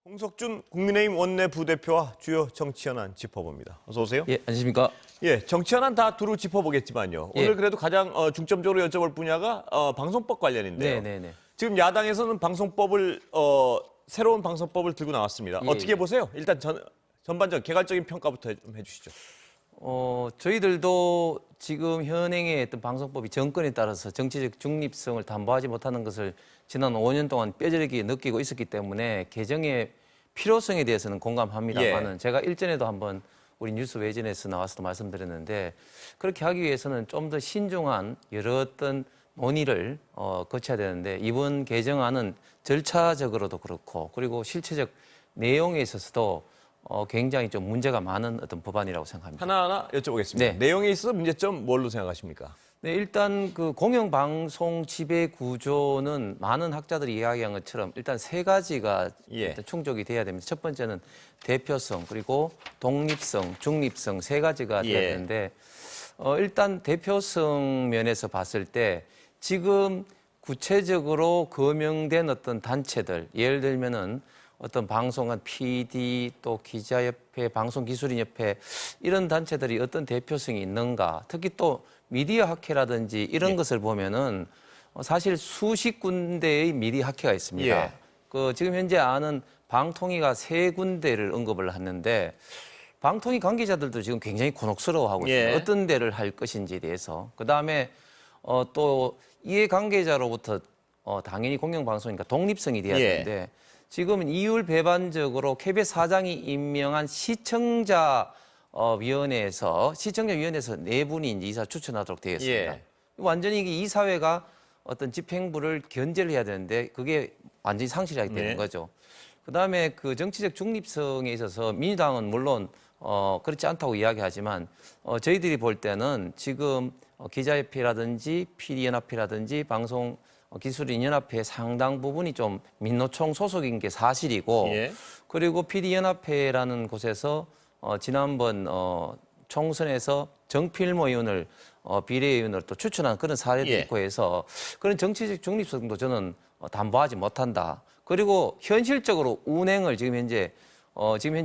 홍석준 국민의힘 원내 부대표와 주요 정치 현안 짚어봅니다. 어서 오세요. 예, 안녕하십니까. 예, 정치 현안 다 두루 짚어보겠지만요. 예. 오늘 그래도 가장 중점적으로 여쭤볼 분야가 방송법 관련인데요. 네네네. 지금 야당에서는 방송법을 새로운 방송법을 들고 나왔습니다. 예, 어떻게 예. 보세요? 일단 전반적 개괄적인 평가부터 좀 해주시죠. 저희들도 지금 현행의 어떤 방송법이 정권에 따라서 정치적 중립성을 담보하지 못하는 것을 지난 5년 동안 뼈저리게 느끼고 있었기 때문에 개정의 필요성에 대해서는 공감합니다만은 예. 제가 일전에도 한번 우리 뉴스 외전에서 나와서도 말씀드렸는데 그렇게 하기 위해서는 좀 더 신중한 여러 어떤 논의를 거쳐야 되는데 이번 개정안은 절차적으로도 그렇고 그리고 실체적 내용에 있어서도 굉장히 좀 문제가 많은 어떤 법안이라고 생각합니다. 하나하나 여쭤보겠습니다. 네. 내용에 있어서 문제점 뭘로 생각하십니까? 네, 일단 그 공영방송 지배 구조는 많은 학자들이 이야기한 것처럼 일단 세 가지가 예. 일단 충족이 돼야 됩니다. 첫 번째는 대표성, 그리고 독립성, 중립성 세 가지가 돼야 예. 되는데 일단 대표성 면에서 봤을 때 지금 구체적으로 거명된 어떤 단체들, 예를 들면은 어떤 방송한 PD 또 기자협회, 방송기술인협회 이런 단체들이 어떤 대표성이 있는가? 특히 또 미디어 학회라든지 이런 예. 것을 보면은 사실 수십 군데의 미디어 학회가 있습니다. 예. 그 지금 현재 아는 방통위가 세 군데를 언급을 했는데 방통위 관계자들도 지금 굉장히 곤혹스러워하고 있습니다. 예. 어떤 데를 할 것인지에 대해서. 그다음에 또 이해관계자로부터 당연히 공영방송이니까 독립성이 돼야 예. 되는데 지금은 이율 배반적으로 KBS 사장이 임명한 시청자위원회에서 네 분이 이제 이사 추천하도록 되어 있습니다. 예. 완전히 이게 이사회가 어떤 집행부를 견제를 해야 되는데 그게 완전히 상실하게 되는 네. 거죠. 그다음에 그 정치적 중립성에 있어서 민주당은 물론 그렇지 않다고 이야기하지만 저희들이 볼 때는 지금 기자협회라든지 PD연합회라든지 방송기술인연합회 상당 부분이 좀 민노총 소속인 게 사실이고 예. 그리고 PD연합회라는 곳에서 지난번 총선에서 정필모 의원을 비례의원으로 또 추천한 그런 사례도 예. 있고 해서 그런 정치적 중립성도 저는 담보하지 못한다. 그리고 현실적으로 운행을 지금 현재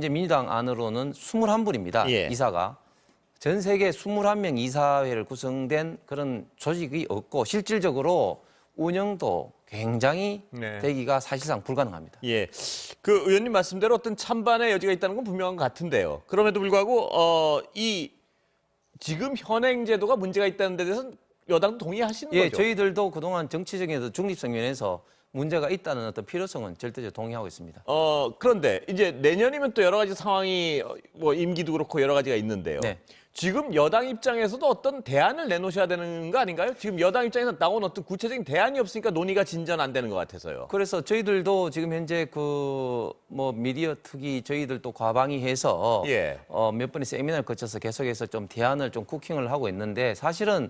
민주당 안으로는 21분입니다. 예. 이사가. 전 세계 21명 이사회를 구성된 그런 조직이 없고 실질적으로 운영도 굉장히 네. 되기가 사실상 불가능합니다. 예, 그 의원님 말씀대로 어떤 찬반의 여지가 있다는 건 분명한 것 같은데요. 그럼에도 불구하고 이 지금 현행 제도가 문제가 있다는 데 대해서는 여당도 동의하시는 예, 거죠? 저희들도 그동안 정치적인 중립성 면에서 문제가 있다는 어떤 필요성은 절대적으로 동의하고 있습니다. 그런데 이제 내년이면 또 여러 가지 상황이 뭐 임기도 그렇고 여러 가지가 있는데요. 네. 지금 여당 입장에서도 어떤 대안을 내놓으셔야 되는 거 아닌가요? 지금 여당 입장에서 나온 어떤 구체적인 대안이 없으니까 논의가 진전 안 되는 것 같아서요. 그래서 저희들도 지금 현재 미디어 특위 저희들도 과방위해서 예. 몇 번의 세미나를 거쳐서 계속해서 좀 대안을 좀 쿠킹을 하고 있는데 사실은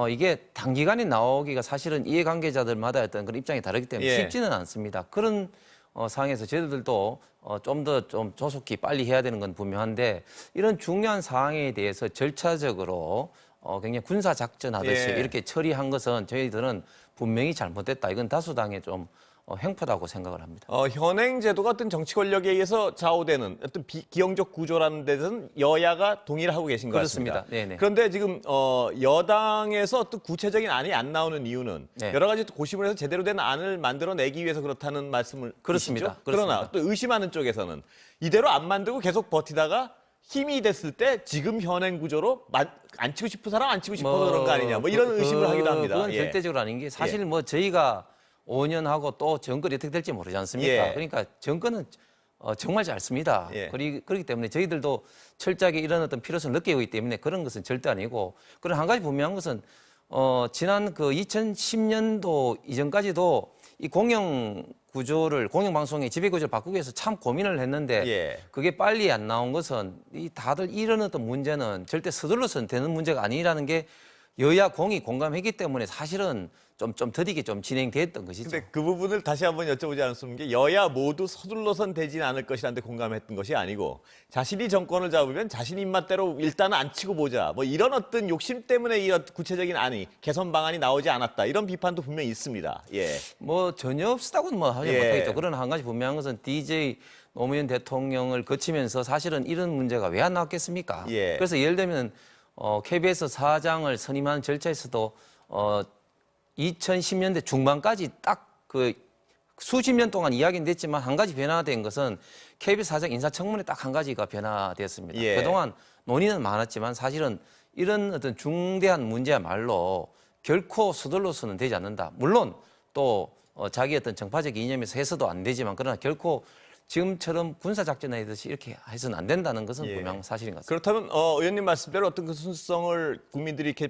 이게 단기간에 나오기가 사실은 이해관계자들마다 어떤 그런 입장이 다르기 때문에 예. 쉽지는 않습니다. 그런 상황에서 저희들도 좀 더 좀 조속히 빨리 해야 되는 건 분명한데 이런 중요한 사항에 대해서 절차적으로 굉장히 군사 작전하듯이 예. 이렇게 처리한 것은 저희들은 분명히 잘못됐다. 이건 다수당의 좀 횡포다고 생각을 합니다. 현행 제도가 어떤 정치 권력에 의해서 좌우되는 어떤 비기형적 구조라는 데서는 여야가 동의를 하고 계신 것 그렇습니다. 같습니다. 네네. 그런데 지금 여당에서 어떤 구체적인 안이 안 나오는 이유는 네. 여러 가지 또 고심을 해서 제대로 된 안을 만들어내기 위해서 그렇다는 말씀을 그렇습니다. 주시죠? 그러나 또 의심하는 쪽에서는 이대로 안 만들고 계속 버티다가 힘이 됐을 때 지금 현행 구조로 안 치고 싶은 사람 안 치고 싶어서 그런 거 아니냐 뭐 이런 의심을 하기도 합니다. 그건 예. 절대적으로 아닌 게 사실 저희가 5년 하고 또 정권이 어떻게 될지 모르지 않습니까? 예. 그러니까 정권은 정말 잘 씁니다. 예. 그렇기 때문에 저희들도 철저하게 이런 어떤 필요성을 느끼고 있기 때문에 그런 것은 절대 아니고 그런 한 가지 분명한 것은 지난 그 2010년도 이전까지도 이 공영 방송의 지배 구조를 바꾸기 위해서 참 고민을 했는데 예. 그게 빨리 안 나온 것은 다들 이런 어떤 문제는 절대 서둘러서는 되는 문제가 아니라는 게 여야 공이 공감했기 때문에 사실은 좀 더디게 좀 진행됐던 것이죠. 근데 그 부분을 다시 한번 여쭤보지 않을 수 없는 게 여야 모두 서둘러선 되지는 않을 것이라는데 공감했던 것이 아니고 자신이 정권을 잡으면 자신 입맛대로 일단은 안 치고 보자. 뭐 이런 어떤 욕심 때문에 이런 구체적인 안이 개선 방안이 나오지 않았다. 이런 비판도 분명히 있습니다. 예. 뭐 전혀 없었다고는 뭐 하지 예. 못하겠죠. 그러나 한 가지 분명한 것은 DJ 노무현 대통령을 거치면서 사실은 이런 문제가 왜 안 나왔겠습니까? 예. 그래서 예를 들면 KBS 사장을 선임하는 절차에서도 2010년대 중반까지 딱 그 수십 년 동안 이야기는 됐지만 한 가지 변화된 것은 KBS 사장 인사청문회 딱 한 가지가 변화되었습니다. 예. 그동안 논의는 많았지만 사실은 이런 어떤 중대한 문제야말로 결코 서둘러서는 되지 않는다. 물론 또 자기 어떤 정파적 이념에서 해서도 안 되지만 그러나 결코 지금처럼 군사작전에 하듯이 이렇게 해서는 안 된다는 것은 예. 분명 사실인 것 같습니다. 그렇다면 의원님 말씀대로 어떤 그 순수성을 국민들이 이렇게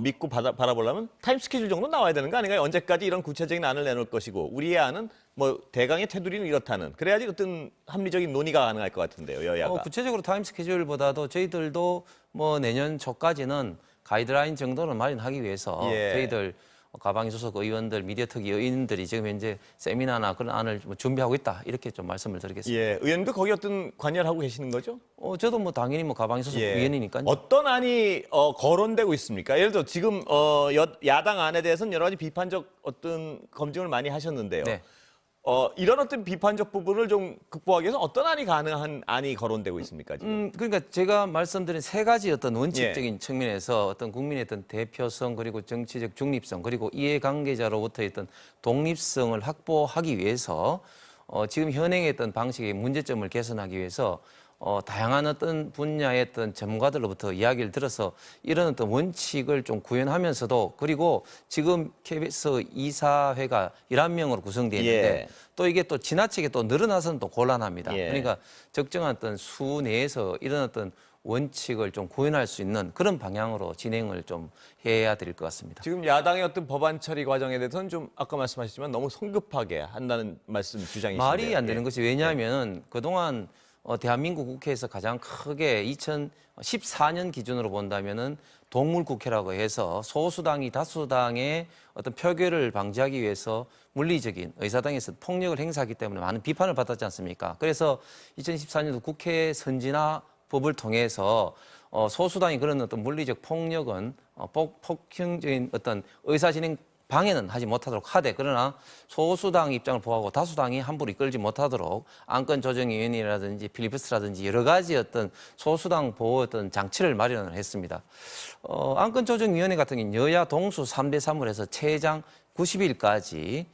믿고 바라보려면 타임 스케줄 정도 나와야 되는 거 아닌가요? 언제까지 이런 구체적인 안을 내놓을 것이고 우리의 안은 뭐 대강의 테두리는 이렇다는 그래야지 어떤 합리적인 논의가 가능할 것 같은데요, 여야가. 구체적으로 타임 스케줄보다도 저희들도 뭐 내년 초까지는 가이드라인 정도는 마련하기 위해서 예. 저희들 가방이 소속 의원들, 미디어특위 의원들이 지금 현재 세미나나 그런 안을 좀 준비하고 있다 이렇게 좀 말씀을 드리겠습니다. 예, 의원님도 거기 어떤 관여하고 계시는 거죠? 저도 뭐 당연히 뭐 가방이 소속 예. 의원이니까요. 어떤 안이 거론되고 있습니까? 예를 들어 지금 야당 안에 대해서는 여러 가지 비판적 어떤 검증을 많이 하셨는데요. 네. 이런 어떤 비판적 부분을 좀 극복하기 위해서 어떤 안이 가능한 안이 거론되고 있습니까? 지금? 그러니까 제가 말씀드린 세 가지 어떤 원칙적인 측면에서 어떤 국민의 어떤 대표성 그리고 정치적 중립성 그리고 이해관계자로부터의 어떤 독립성을 확보하기 위해서 지금 현행의 어떤 방식의 문제점을 개선하기 위해서 다양한 어떤 분야의 어떤 전문가들로부터 이야기를 들어서 이런 어떤 원칙을 좀 구현하면서도 그리고 지금 KBS 이사회가 11명으로 구성되어 있는데 예. 또 이게 또 지나치게 또 늘어나서는 또 곤란합니다. 예. 그러니까 적정한 어떤 수 내에서 이런 어떤 원칙을 좀 구현할 수 있는 그런 방향으로 진행을 좀 해야 될 것 같습니다. 지금 야당의 어떤 법안 처리 과정에 대해서는 좀 아까 말씀하셨지만 너무 성급하게 한다는 말씀 주장이신데 말이 안 되는 예. 것이 왜냐하면 그동안 대한민국 국회에서 가장 크게 2014년 기준으로 본다면은 동물국회라고 해서 소수당이 다수당의 어떤 표결을 방지하기 위해서 물리적인 의사당에서 폭력을 행사하기 때문에 많은 비판을 받았지 않습니까? 그래서 2014년도 국회 선진화법을 통해서 소수당이 그런 어떤 물리적 폭력은 폭행적인 어떤 의사진행 방해는 하지 못하도록 하되 그러나 소수당 입장을 보호하고 다수당이 함부로 이끌지 못하도록 안건조정위원회라든지 필리버스터라든지 여러 가지 어떤 소수당 보호 어떤 장치를 마련을 했습니다. 안건조정위원회 같은 경우는 여야 동수 3대 3을 해서 최장 90일까지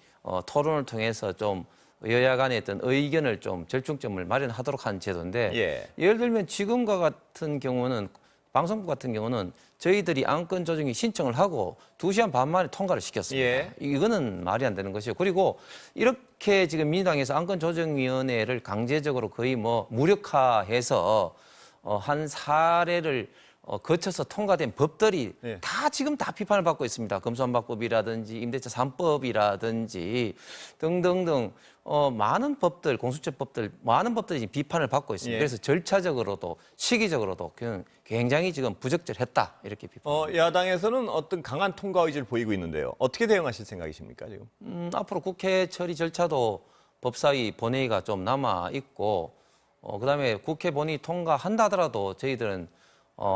토론을 통해서 좀 여야 간의 어떤 의견을 좀 절충점을 마련하도록 한 제도인데 예. 예를 들면 지금과 같은 경우는 방송국 같은 경우는 저희들이 안건 조정이 신청을 하고 2시간 반 만에 통과를 시켰습니다. 예. 이거는 말이 안 되는 것이요. 그리고 이렇게 지금 민주당에서 안건조정위원회를 강제적으로 거의 뭐 무력화해서 한 사례를 거쳐서 통과된 법들이 예. 다 지금 다 비판을 받고 있습니다. 검수완박법이라든지 임대차 3법이라든지 등등등 많은 법들, 공수처법들 많은 법들이 지금 비판을 받고 있습니다. 예. 그래서 절차적으로도 시기적으로도 굉장히 지금 부적절했다 이렇게 비판. 야당에서는 어떤 강한 통과 의지를 보이고 있는데요. 어떻게 대응하실 생각이십니까 지금? 앞으로 국회 처리 절차도 법사위 본회의가 좀 남아 있고 그다음에 국회 본회의 통과한다 하더라도 저희들은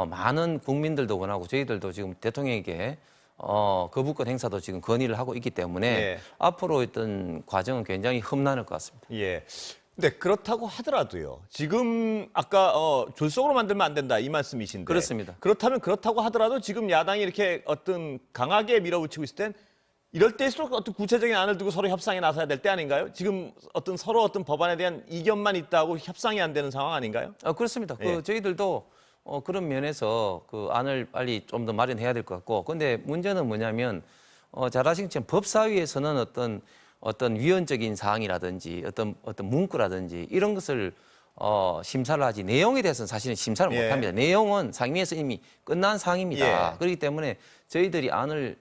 많은 국민들도 원하고 저희들도 지금 대통령에게 거부권 행사도 지금 건의를 하고 있기 때문에 예. 앞으로 있던 과정은 굉장히 험난할 것 같습니다. 예. 근데 그렇다고 하더라도요. 지금 아까 졸속으로 만들면 안 된다 이 말씀이신데. 그렇습니다. 그렇다면 그렇다고 하더라도 지금 야당이 이렇게 어떤 강하게 밀어붙이고 있을 땐 이럴 때일수록 어떤 구체적인 안을 두고 서로 협상에 나서야 될 때 아닌가요? 지금 어떤 서로 어떤 법안에 대한 이견만 있다고 협상이 안 되는 상황 아닌가요? 그렇습니다. 예. 저희들도 그런 면에서 그 안을 빨리 좀 더 마련해야 될 것 같고, 근데 문제는 뭐냐면 잘 아시는 것처럼 법사위에서는 어떤 위헌적인 사항이라든지 어떤 문구라든지 이런 것을 심사를 하지 내용에 대해서는 사실은 심사를 예. 못합니다. 내용은 상임위에서 이미 끝난 사항입니다. 예. 그렇기 때문에 저희들이 안을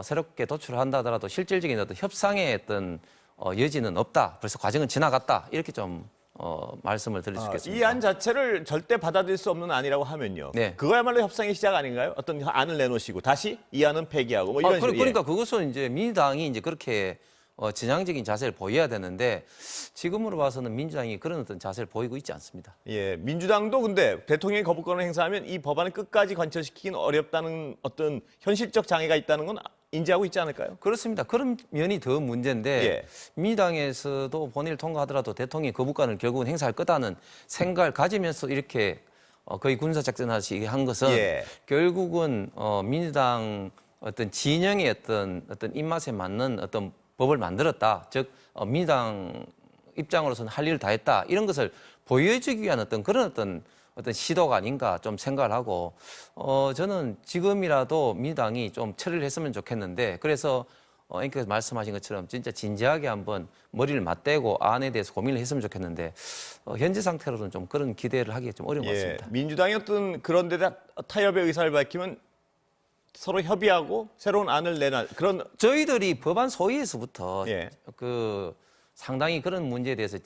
새롭게 도출한다 하더라도 실질적인 어떤 협상의 어떤 여지는 없다. 벌써 과정은 지나갔다. 이렇게 좀 말씀을 드릴 수 있겠습니다. 이 안 자체를 절대 받아들일 수 없는 안이라고 하면요. 네. 그거야말로 협상의 시작 아닌가요? 어떤 안을 내놓으시고 다시 이 안은 폐기하고 뭐 이런 식으로. 그러니까 그것은 이제 민주당이 이제 그렇게 진양적인 자세를 보여야 되는데 지금으로 봐서는 민주당이 그런 어떤 자세를 보이고 있지 않습니다. 예, 민주당도 근데 대통령이 거부권을 행사하면 이 법안을 끝까지 관철시키긴 어렵다는 어떤 현실적 장애가 있다는 건 인지하고 있지 않을까요? 그렇습니다. 그런 면이 더 문제인데 예. 민주당에서도 본회의를 통과하더라도 대통령이 거부권을 결국은 행사할 거다는 생각을 가지면서 이렇게 거의 군사작전하시 한 것은 예. 결국은 민주당 어떤 진영의 어떤 입맛에 맞는 어떤 법을 만들었다. 즉 민주당 입장으로서는 할 일을 다 했다. 이런 것을 보여주기 위한 그런 어떤 시도가 아닌가 좀 생각을 하고 저는 지금이라도 민주당이 좀 처리를 했으면 좋겠는데 그래서 앵커께서 말씀하신 것처럼 진짜 진지하게 한번 머리를 맞대고 안에 대해서 고민을 했으면 좋겠는데 현재 상태로는 좀 그런 기대를 하기가 좀 어려운 것 같습니다. 민주당이 어떤 그런 데다 타협의 의사를 밝히면 서로 협의하고 새로운 안을 내놔 그런. 저희들이 법안 소위에서부터 예. 상당히 그런 문제에 대해서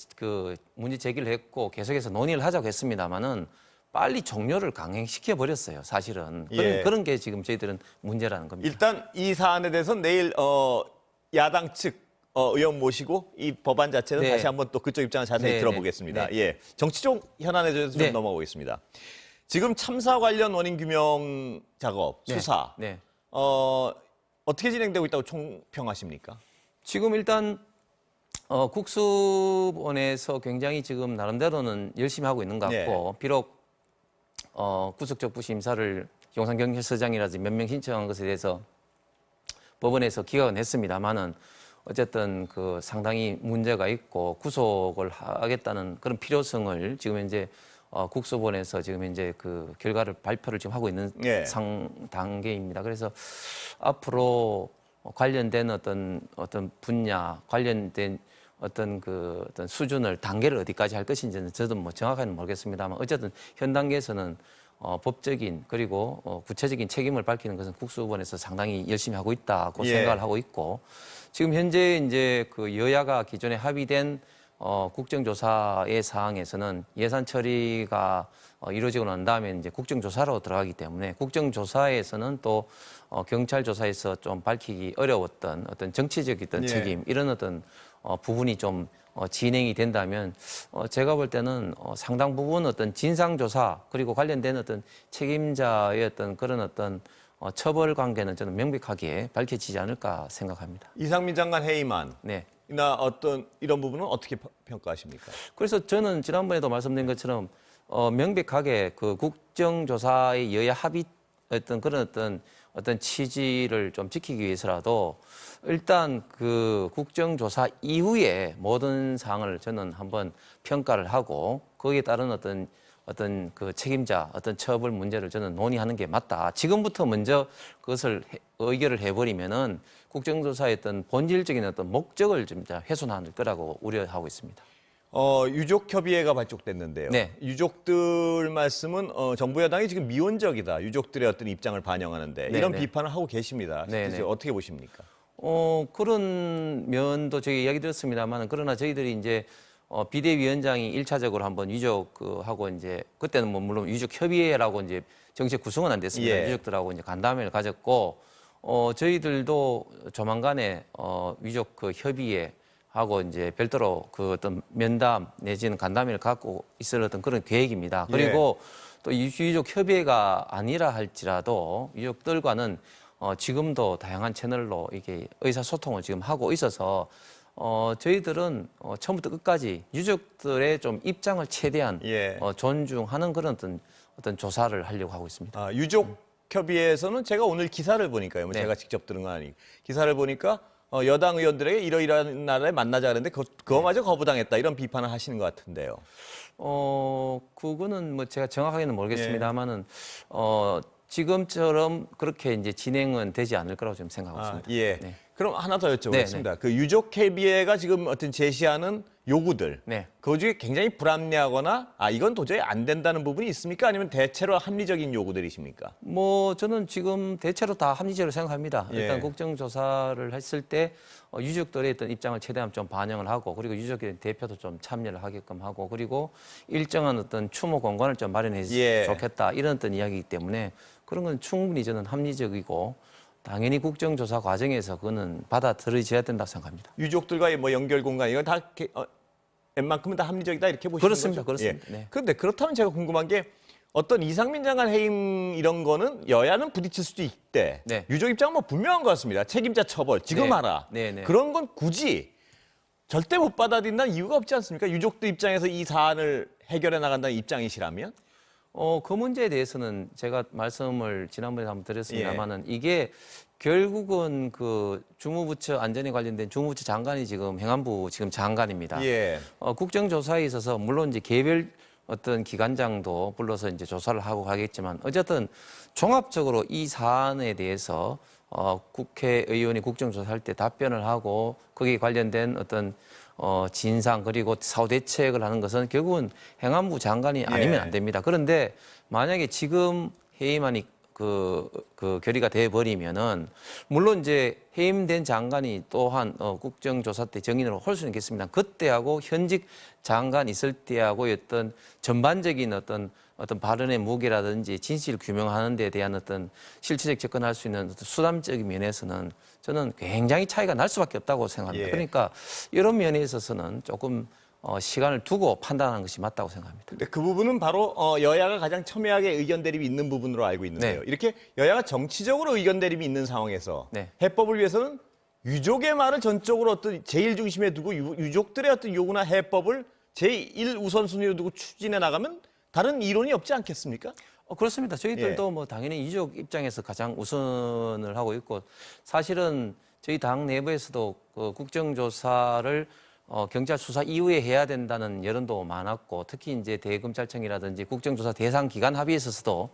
문제 제기를 했고 계속해서 논의를 하자고 했습니다만은 빨리 종료를 강행시켜 버렸어요. 사실은 예. 그런 게 지금 저희들은 문제라는 겁니다. 일단 이 사안에 대해서는 내일 야당 측 의원 모시고 이 법안 자체는 네. 다시 한번 또 그쪽 입장을 자세히 네, 들어보겠습니다. 네. 예, 정치적 현안에 대해서 좀 네. 넘어가겠습니다. 지금 참사 관련 원인 규명 작업, 네. 수사 네. 어떻게 진행되고 있다고 총평하십니까? 지금 일단 국수본에서 굉장히 지금 나름대로는 열심히 하고 있는 것 같고 비록 구속적부 심사를 용산경찰서장이라든지 몇 명 신청한 것에 대해서 법원에서 기각은 했습니다만은 어쨌든 상당히 문제가 있고 구속을 하겠다는 그런 필요성을 지금 현재 국수본에서 지금 현재 결과를 발표를 지금 하고 있는 단계입니다. 그래서 앞으로 관련된 어떤 분야, 관련된 어떤 수준을 단계를 어디까지 할 것인지는 저도 뭐 정확하게는 모르겠습니다만 어쨌든 현 단계에서는 법적인 그리고 구체적인 책임을 밝히는 것은 국수본에서 상당히 열심히 하고 있다고 생각을 하고 있고 지금 현재 이제 여야가 기존에 합의된 국정조사의 사항에서는 예산 처리가 이루어지고 난 다음에 이제 국정조사로 들어가기 때문에 국정조사에서는 또 경찰 조사에서 좀 밝히기 어려웠던 어떤 정치적인 책임 이런 부분이 좀 진행이 된다면 제가 볼 때는 상당 부분 진상조사 그리고 관련된 책임자의 그런 처벌 관계는 저는 명백하게 밝혀지지 않을까 생각합니다. 이상민 장관 해임안 네. 나 이런 부분은 어떻게 평가하십니까? 그래서 저는 지난번에도 말씀드린 것처럼 명백하게 국정조사의 여야 합의 그런 취지를 좀 지키기 위해서라도 일단 국정조사 이후에 모든 사항을 저는 한번 평가를 하고 거기에 따른 어떤 책임자, 처벌 문제를 저는 논의하는 게 맞다. 지금부터 먼저 그것을 의결을 해버리면은 국정조사의 본질적인 목적을 좀 훼손할 거라고 우려하고 있습니다. 유족협의회가 발족됐는데요. 네. 유족들 말씀은 정부 여당이 지금 미온적이다. 유족들의 어떤 입장을 반영하는데 네, 이런 네. 비판을 하고 계십니다. 네, 네. 어떻게 보십니까? 그런 면도 저희 이야기 드렸습니다만 그러나 저희들이 이제 비대위원장이 1차적으로 한번 유족하고 이제 그때는 뭐 물론 유족협의회라고 이제 정식 구성은 안 됐습니다. 유족들하고 이제 간담회를 가졌고 저희들도 조만간에 유족 협의회 하고 이제 별도로 면담 내지는 간담회를 갖고 있을 그런 계획입니다. 그리고 또 유족 협의회가 아니라 할지라도 유족들과는 지금도 다양한 채널로 이게 의사소통을 지금 하고 있어서 저희들은 처음부터 끝까지 유족들의 좀 입장을 최대한 존중하는 그런 어떤 조사를 하려고 하고 있습니다. 유족협의회에서는 제가 오늘 기사를 보니까요. 네. 제가 직접 들은 건 아니고 기사를 보니까 여당 의원들에게 이러이러한 날에 만나자 그랬는데 그거마저 거부당했다 이런 비판을 하시는 것 같은데요. 그거는 뭐 제가 정확하게는 모르겠습니다만은 지금처럼 그렇게 이제 진행은 되지 않을 거라고 좀 생각하고 있습니다. 네. 그럼 하나 더 여쭤보겠습니다. 네, 네. 유족협의회가 지금 어떤 제시하는 요구들, 네. 그 중에 굉장히 불합리하거나 이건 도저히 안 된다는 부분이 있습니까? 아니면 대체로 합리적인 요구들이십니까? 뭐 저는 지금 대체로 다 합리적으로 생각합니다. 예. 일단 국정조사를 했을 때 유족들의 어떤 입장을 최대한 좀 반영을 하고 그리고 유족의 대표도 좀 참여를 하게끔 하고 그리고 일정한 어떤 추모 공간을 좀 마련해 주면 예. 좋겠다 이런 어떤 이야기이기 때문에 그런 건 충분히 저는 합리적이고 당연히 국정조사 과정에서 그거는 받아들여져야 된다고 생각합니다. 유족들과의 뭐 연결 공간 이건 다 웬만큼은 다 합리적이다 이렇게 보시는 그렇습니다. 거죠? 그렇습니다. 예. 네. 그런데 그렇다면 제가 궁금한 게 어떤 이상민 장관 해임 이런 거는 여야는 부딪힐 수도 있대. 네. 유족 입장은 뭐 분명한 것 같습니다. 책임자 처벌 지금 네. 하라. 네, 네. 그런 건 굳이 절대 못 받아들인다는 이유가 없지 않습니까? 유족들 입장에서 이 사안을 해결해 나간다는 입장이시라면? 그 문제에 대해서는 제가 말씀을 지난번에 한번 드렸습니다만은 예. 이게 결국은 그 주무부처 안전에 관련된 주무부처 장관이 지금 행안부 지금 장관입니다. 예. 국정조사에 있어서 물론 이제 개별 어떤 기관장도 불러서 이제 조사를 하고 하겠지만 어쨌든 종합적으로 이 사안에 대해서 국회의원이 국정조사할 때 답변을 하고 거기에 관련된 어떤 진상 그리고 사후 대책을 하는 것은 결국은 행안부 장관이 아니면 안 됩니다. 그런데 만약에 지금 해임안이 그 결의가 돼 버리면은 물론 이제 해임된 장관이 또한 국정조사 때 정인으로 할 수는 있겠습니다. 그때하고 현직 장관 있을 때하고 어떤 전반적인 어떤 발언의 무게라든지 진실 규명하는 데 대한 어떤 실체적 접근할 수 있는 어떤 수단적인 면에서는 저는 굉장히 차이가 날 수밖에 없다고 생각합니다. 예. 그러니까 이런 면에 있어서는 조금 시간을 두고 판단하는 것이 맞다고 생각합니다. 근데 그 부분은 바로 여야가 가장 첨예하게 의견 대립이 있는 부분으로 알고 있는데요. 네. 이렇게 여야가 정치적으로 의견 대립이 있는 상황에서 네. 해법을 위해서는 유족의 말을 전적으로 어떤 제일 중심에 두고 유족들의 어떤 요구나 해법을 제1 우선순위로 두고 추진해 나가면 다른 이론이 없지 않겠습니까? 그렇습니다. 저희들도 예. 뭐 당연히 유족 입장에서 가장 우선을 하고 있고 사실은 저희 당 내부에서도 그 국정조사를 경찰 수사 이후에 해야 된다는 여론도 많았고 특히 이제 대검찰청이라든지 국정조사 대상 기관 합의에 있어서도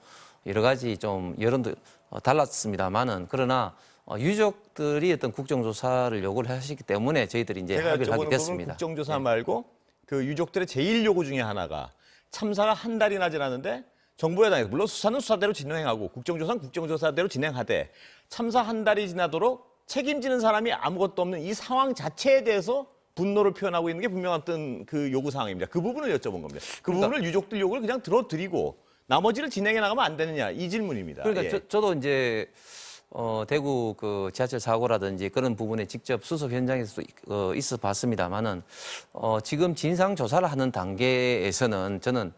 여러 가지 좀 여론도 달랐습니다만은 그러나 유족들이 어떤 국정조사를 요구를 하시기 때문에 저희들이 이제 제가 합의를 하게 여쭤보는 부분은 됐습니다. 국정조사 예. 말고 그 유족들의 제일 요구 중에 하나가 참사가 한 달이나 지났는데 정부 여당에서 물론 수사는 수사대로 진행하고 국정조사는 국정조사대로 진행하되 참사 한 달이 지나도록 책임지는 사람이 아무것도 없는 이 상황 자체에 대해서 분노를 표현하고 있는 게 분명한 어떤 그 요구 사항입니다. 그 부분을 여쭤본 겁니다. 그 부분을 유족들 요구를 그냥 들어드리고 나머지를 진행해 나가면 안 되느냐 이 질문입니다. 그러니까 예. 저도 이제 대구 그 지하철 사고라든지 그런 부분에 직접 수습 현장에서도 있어 봤습니다만은 지금 진상 조사를 하는 단계에서는 저는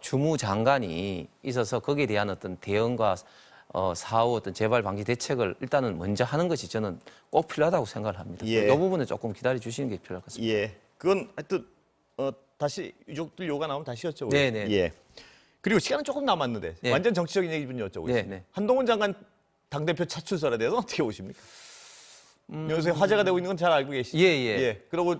주무 장관이 있어서 거기에 대한 어떤 대응과 사후 어떤 재발 방지 대책을 일단은 먼저 하는 것이 저는 꼭 필요하다고 생각을 합니다. 예. 이 부분은 조금 기다려 주시는 게 필요할 것 같습니다. 예, 그건 하여튼 다시 유족들 요구가 나오면 다시 여쭤보겠습니다. 네네. 예. 그리고 시간은 조금 남았는데 네. 완전 정치적인 얘기 좀 여쭤보겠습니다. 네, 네. 한동훈 장관 당대표 차출설에 대해서 어떻게 보십니까? 요새 화제가 되고 있는 건 잘 알고 계시죠? 예. 그리고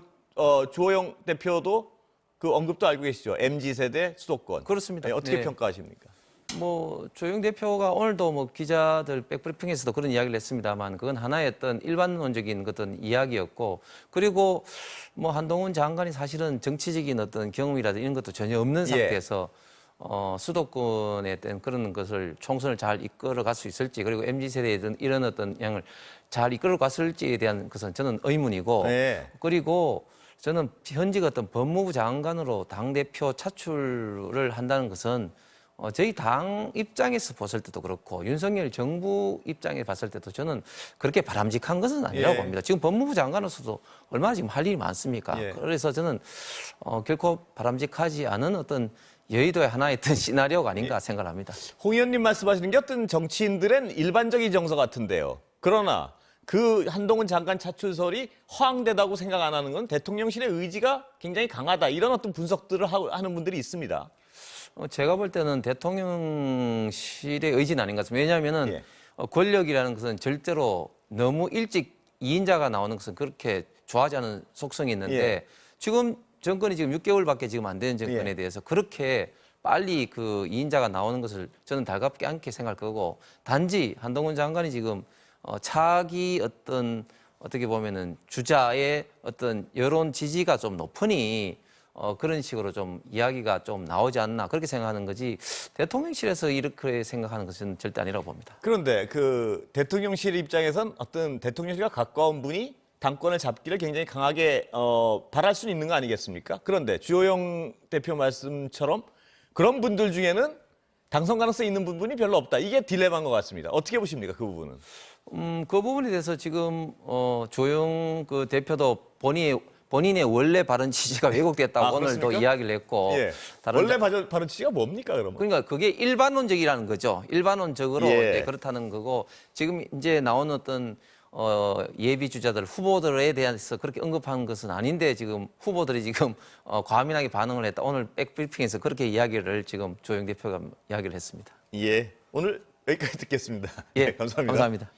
주호영 대표도 그 언급도 알고 계시죠? MZ세대 수도권. 그렇습니다. 네, 어떻게 네. 평가하십니까? 뭐 조영 대표가 오늘도 뭐 기자들 백브리핑에서도 그런 이야기를 했습니다만 그건 하나의 어떤 일반론적인 어떤 이야기였고 그리고 뭐 한동훈 장관이 사실은 정치적인 어떤 경험이라든지 이런 것도 전혀 없는 상태에서 수도권에 어떤 그런 것을 총선을 잘 이끌어 갈 수 있을지 그리고 MZ 세대에 이런 어떤 양을 잘 이끌어 갔을지에 대한 것은 저는 의문이고 네. 그리고 저는 현직 어떤 법무부 장관으로 당 대표 차출을 한다는 것은 저희 당 입장에서 봤을 때도 그렇고 윤석열 정부 입장에 봤을 때도 저는 그렇게 바람직한 것은 아니라고 예. 봅니다. 지금 법무부 장관으로서도 얼마나 지금 할 일이 많습니까? 예. 그래서 저는 결코 바람직하지 않은 어떤 여의도의 하나의 어떤 시나리오가 아닌가 생각합니다. 홍 의원님 말씀하시는 게 어떤 정치인들은 일반적인 정서 같은데요. 그러나 그 한동훈 장관 차출설이 허황되다고 생각 안 하는 건 대통령실의 의지가 굉장히 강하다. 이런 어떤 분석들을 하는 분들이 있습니다. 제가 볼 때는 대통령실의 의지는 아닌 것 같습니다. 왜냐하면은 예. 권력이라는 것은 절대로 너무 일찍 2인자가 나오는 것은 그렇게 좋아하지 않은 속성이 있는데 예. 지금 정권이 지금 6개월밖에 지금 안 되는 정권에 예. 대해서 그렇게 빨리 그 2인자가 나오는 것을 저는 달갑게 않게 생각할 거고 단지 한동훈 장관이 지금 차기 어떤 어떻게 보면은 주자의 어떤 여론 지지가 좀 높으니 그런 식으로 좀 이야기가 좀 나오지 않나 그렇게 생각하는 거지 대통령실에서 이렇게 생각하는 것은 절대 아니라고 봅니다. 그런데 그 대통령실 입장에선 어떤 대통령실과 가까운 분이 당권을 잡기를 굉장히 강하게 바랄 수는 있는 거 아니겠습니까? 그런데 주호영 대표 말씀처럼 그런 분들 중에는 당선 가능성이 있는 부분이 별로 없다. 이게 딜레마인 것 같습니다. 어떻게 보십니까? 그 부분은. 그 부분에 대해서 지금 조영 그 대표도 본인의 원래 발언 취지가 왜곡됐다고 아, 오늘도 그렇습니까? 이야기를 했고 예. 원래 발언 취지가 뭡니까, 그러면? 그러니까 그게 일반론적이라는 거죠. 일반론적으로 예. 네, 그렇다는 거고 지금 이제 나온 어떤 예비 주자들 후보들에 대해서 그렇게 언급한 것은 아닌데 지금 후보들이 지금 과민하게 반응을 했다. 오늘 백브리핑에서 그렇게 이야기를 지금 조영 대표가 이야기를 했습니다. 예. 오늘 여기까지 듣겠습니다. 예, 네, 감사합니다. 감사합니다.